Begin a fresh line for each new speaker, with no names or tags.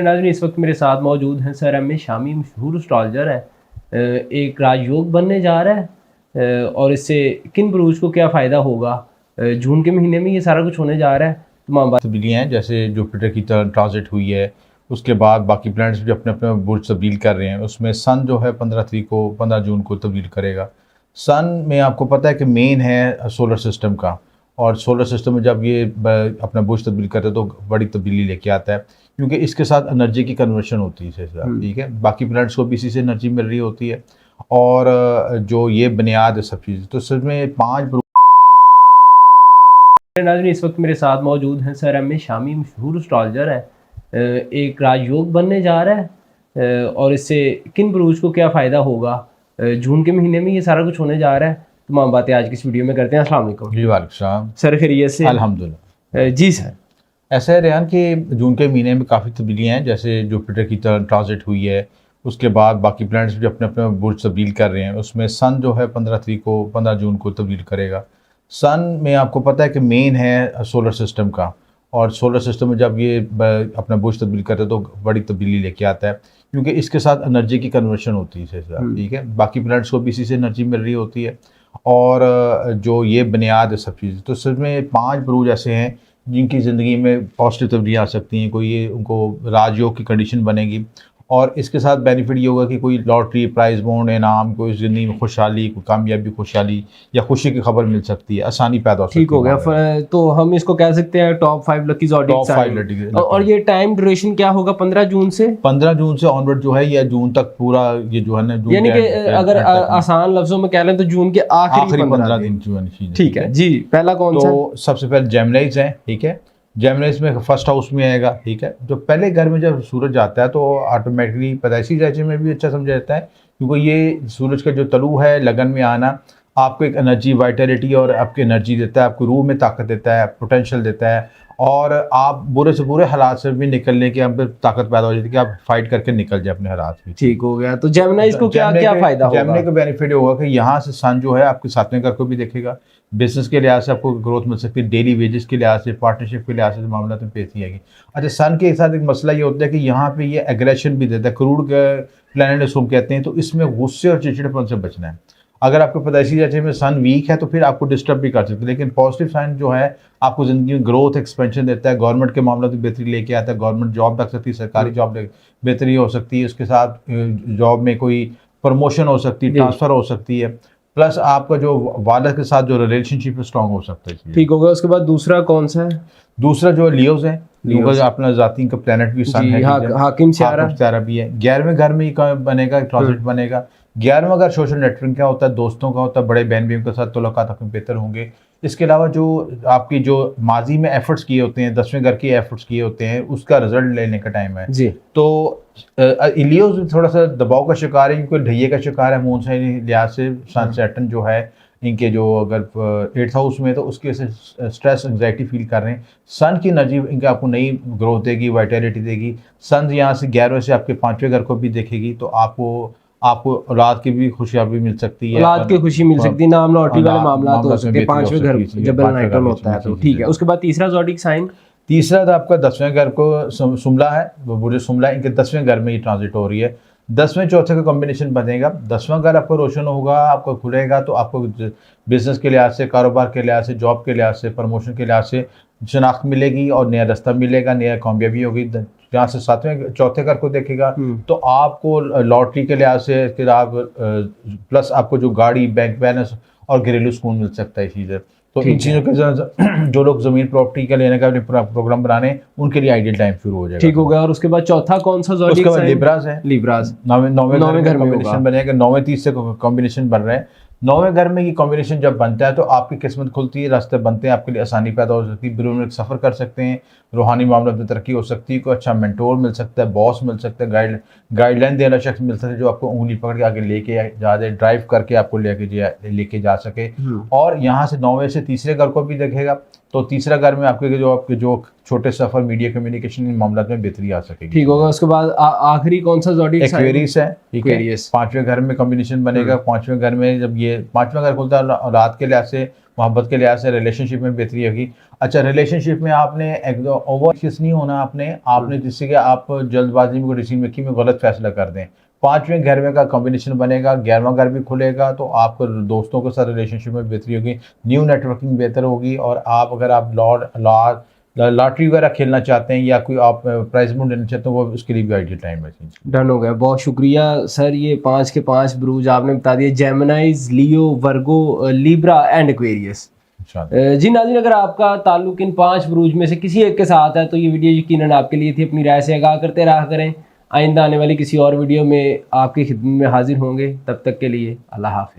नाज़रीन, इस वक्त मेरे साथ मौजूद हैं सर एम ए शामी, मशहूर एस्ट्रोलॉजर हैं। एक राजयोग बनने जा रहा है और इससे किन बुरूज को क्या फ़ायदा होगा। जून के महीने में ये सारा कुछ होने जा रहा है। तमाम बात
तब्दीलियाँ हैं, जैसे जुपिटर की ट्रांजिट हुई है, उसके बाद बाकी प्लैनेट्स भी अपने अपने बुर्ज तब्दील कर रहे हैं। उसमें सन जो है 15 जून को तब्दील करेगा। सन में आपको पता है कि मेन है सोलर सिस्टम का, और सोलर सिस्टम में जब ये अपना बुर्ज तब्दील करते हैं तो बड़ी तब्दीली लेके आता है, क्योंकि इसके साथ एनर्जी की कन्वर्शन होती है इसके साथ। ठीक है, बाकी प्लैनेट्स को भी इसी से एनर्जी मिल रही होती है, और जो ये बुनियाद है सब चीज़, तो सच में 5
नाज़रीन, इस वक्त मेरे साथ मौजूद हैं सर एम ए शामी, मशहूर एस्ट्रोलॉजर हैं। एक राजयोग बनने जा रहा है और इससे किन बुरूज को क्या फ़ायदा होगा। जून के महीने में ये सारा कुछ होने जा रहा है। तमाम बातें आज की इस वीडियो में करते हैं। अस्सलाम वालेकुम।
जी वालेकुम
सर खैरियत से?
अल्हम्दुलिल्लाह।
जी सर।
ऐसा है रेहान कि जून के महीने में काफ़ी तब्दीलियाँ हैं, जैसे जुपिटर की ट्रांजिट हुई है, उसके बाद बाकी प्लैनेट्स भी अपने अपने बुर्ज तब्दील कर रहे हैं। उसमें सन जो है 15 जून को तब्दील करेगा। सन में आपको पता है कि मेन है सोलर सिस्टम का, और सोलर सिस्टम में जब ये अपना बुर्ज तब्दील करते हैं तो बड़ी तब्दीली लेके आता है, क्योंकि इसके साथ एनर्जी की कन्वर्शन होती है इसके साथ। ठीक है, बाकी प्लैनेट्स को भी इसी से एनर्जी मिल रही होती है, और जो ये बुनियाद है सब चीज़, तो सच में 5 बुरूज ऐसे हैं जिनकी ज़िंदगी में पॉजिटिव तब्दीलियाँ आ सकती हैं। कोई ये उनको राजयोग की कंडीशन बनेगी, और इसके साथ बेनिफिट ये होगा कि कोई लॉटरी, प्राइज़ बॉन्ड, इनाम, कोई ज़िंदगी में खुशहाली, कोई कामयाबी, खुशहाली या खुशी की खबर मिल सकती है, आसानी पैदा हो सकती है।
ठीक हो गया। तो हम इसको कह सकते हैं टॉप 5 लकी ज़ोडिक साइन। और ये टाइम ड्यूरेशन क्या होगा 15 जून से?
15 जून से ऑनवर्ड जो है, या जून तक पूरा ये जो है ना,
यानी कि अगर आसान लफ्जों में कह लें तो जून के आखिरी 15 दिन। ठीक है जी। पहला कौन सा?
तो सबसे पहले जेमिनीज है। ठीक है, जेमिनीज में फर्स्ट हाउस में आएगा। ठीक है, जो पहले घर में जब सूरज आता है तो ऑटोमेटिकली पैदाइशी दर्जे में भी अच्छा समझा जाता है, क्योंकि ये सूरज का जो तलु है, लगन में आना, आपको एक एनर्जी, वाइटलिटी और आपकी एनर्जी देता है, आपको रूह में ताकत देता है, पोटेंशियल देता है, और आप बुरे से बुरे हालात से भी निकलने की आप ताकत पैदा हो जाती है कि आप फाइट करके निकल जाए अपने हालात में।
ठीक हो गया। तो जेमिनी को क्या क्या फायदा होगा?
जेमिनी का बेनिफिट होगा कि यहाँ से सन जो है आपके 7वें घर को भी देखेगा। बिजनेस के लिहाज से आपको ग्रोथ मिल सकती है, डेली वेजेस के लिहाज से, पार्टनरशिप के लिहाज से मामला में पेशी आएगी। अच्छा, सन के साथ एक मसला ये होता है कि यहाँ पे ये एग्रेशन भी देता है, क्रूड का प्लैनेट इसको कहते हैं, तो इसमें गुस्से और चिड़चिड़ेपन से बचना है। अगर आपके पैदाइशी दर्जे में सन वीक है तो फिर आपको डिस्टर्ब भी कर सकते हैं, लेकिन पॉजिटिव साइन जो है आपको ज़िंदगी में ग्रोथ, एक्सपेंशन देता है, गवर्नमेंट के मामलों में बेहतरी लेके आता है, गवर्नमेंट जॉब लग सकती है, सरकारी जॉब बेहतरी हो सकती है, उसके साथ जॉब में कोई प्रमोशन हो सकती है, ट्रांसफ़र हो सकती है, प्लस आपका जो वालिद के साथ जो रिलेशनशिप स्ट्रॉन्ग हो सकता है।
ठीक होगा। उसके बाद दूसरा कौन सा है?
दूसरा जो लियोज है, लियोज अपना जाती का प्लैनेट भी सन है,
हाकिम सियारा
भी है। 11वें घर में ही बनेगा, ट्रांजिट बनेगा। 11वां घर सोशल नेटवर्किंग का होता है, दोस्तों का होता है, बड़े बहन भाइयों के साथ तल्लुकात आपके बेहतर होंगे। इसके अलावा जो आपकी जो माजी में एफर्ट्स किए होते हैं, 10वें घर के एफर्ट्स किए होते हैं, उसका रिजल्ट लेने का टाइम है
जी।
तो लियोज थोड़ा सा दबाव का शिकार है, क्योंकि ढैये का शिकार है मून से लिहाज से। सन सैटर्न जो है इनके जो अगर 8th हाउस में, तो उसके से स्ट्रेस एंग्जाइटी फील कर रहे हैं। सन की एनर्जी इनके आपको नई ग्रोथ देगी, वाइटलिटी देगी। सन यहाँ से 11वें से आपके 5वें घर को भी देखेगी, तो आपको औलाद की भी खुशियाबी मिल सकती है,
औलाद की खुशी मिल सकती है, नाम लॉटरी वाले मामला हो सकते हैं 5वें घर जब नाइट्रन होता है तो। ठीक है। उसके बाद तीसरा ज़ोडिक साइन?
तीसरा तो आपका 10वें घर को सुमला है, वो बुर्ज सुमला, इनके 10वें घर में ये ट्रांजिट हो रही है। 10वें चौथे का कॉम्बिनेशन बनेगा। 10वां घर आपको रोशन होगा, आपको खुलेगा, तो आपको बिजनेस के लिहाज से, कारोबार के लिहाज से, जॉब के लिहाज से, प्रमोशन के लिहाज से शनाख्त मिलेगी, और नया रास्ता मिलेगा, नया कामयाबी होगी। जहाँ से 7वें चौथे घर को देखेगा तो आपको लॉटरी के लिहाज से, फिर आप प्लस आपको जो गाड़ी, बैंक बैलेंस और घरेलू सुकून मिल सकता है चीज़ें। तो इन चीज़ों के जो लोग ज़मीन प्रॉपर्टी का लेने का प्रोग्राम बनाने, उनके लिए आइडियल टाइम शुरू हो जाएगा।
ठीक हो गया। और उसके बाद चौथा कौन सा ज़ोडिक साइन?
लिब्रास है।
लिब्रास
9वें घर में कॉम्बिनेशन बनेगा। 9वें 30 से कॉम्बिनेशन बन रहे हैं। 9वें घर में ये कॉम्बिनेशन जब बनता है तो आपकी किस्मत खुलती है, रास्ते बनते हैं, आपके लिए आसानी पैदा हो सकती है, बिरूनी सफ़र कर सकते हैं, रूहानी मामलों में तरक्की हो सकती है, कोई अच्छा मेंटोर मिल सकता है, बॉस मिल सकता है, गाइडलाइन देने वाला शख्स मिल सकता है, जो आपको उंगली पकड़ के आगे लेके जा दे, ड्राइव करके आपको लेके जा सके। और यहाँ से 9वें से तीसरे घर को भी देखेगा, तो तीसरा घर में आपके जो छोटे सफ़र मीडिया कम्युनिकेशन इन मामला में बेहतरी आ सकेगी।
ठीक होगा। उसके बाद आखिरी कौन सा ज़ोडिएक
एक्वेरियस है, ठीक है।
Aquarius।
पांचवें घर में कॉम्बिनेशन बनेगा। पांचवें घर में जब ये पांचवें घर खुलता है, रात के लिहाज से, मोहब्बत के लिहाज से, रिलेशनशिप में बेहतरी होगी। अच्छा, रिलेशनशिप में आपने ओवर नहीं होना, आपने जिससे कि आप जल्दबाजी में, डिसीजन मेकिंग में गलत फैसला कर दें। पांचवें घर में का कॉम्बिनेशन बनेगा, 11वां घर भी खुलेगा, तो आपको दोस्तों के साथ रिलेशनशिप में बेहतरी होगी, न्यू नेटवर्किंग बेहतर होगी। और अगर आप लॉटरी वगैरह खेलना चाहते हैं या कोई आप प्राइज मनी लेना चाहते हैं, वो उसके लिए भी आइडियल टाइम है।
डन हो गया। बहुत शुक्रिया सर, ये 5 के 5 ब्रूज आपने बता दिए, Geminis, Leo, Virgo, Libra and Aquarius. जी नाज़रीन, अगर आपका ताल्लुक इन 5 ब्रूज में से किसी एक के साथ है तो ये वीडियो यकीनन आपके लिए थी। अपनी राय से आगाह करते रहा करें। आइंदा आने वाली किसी और वीडियो में आपकी खिदमत में हाजिर होंगे। तब तक के लिए अल्लाह हाफिज़।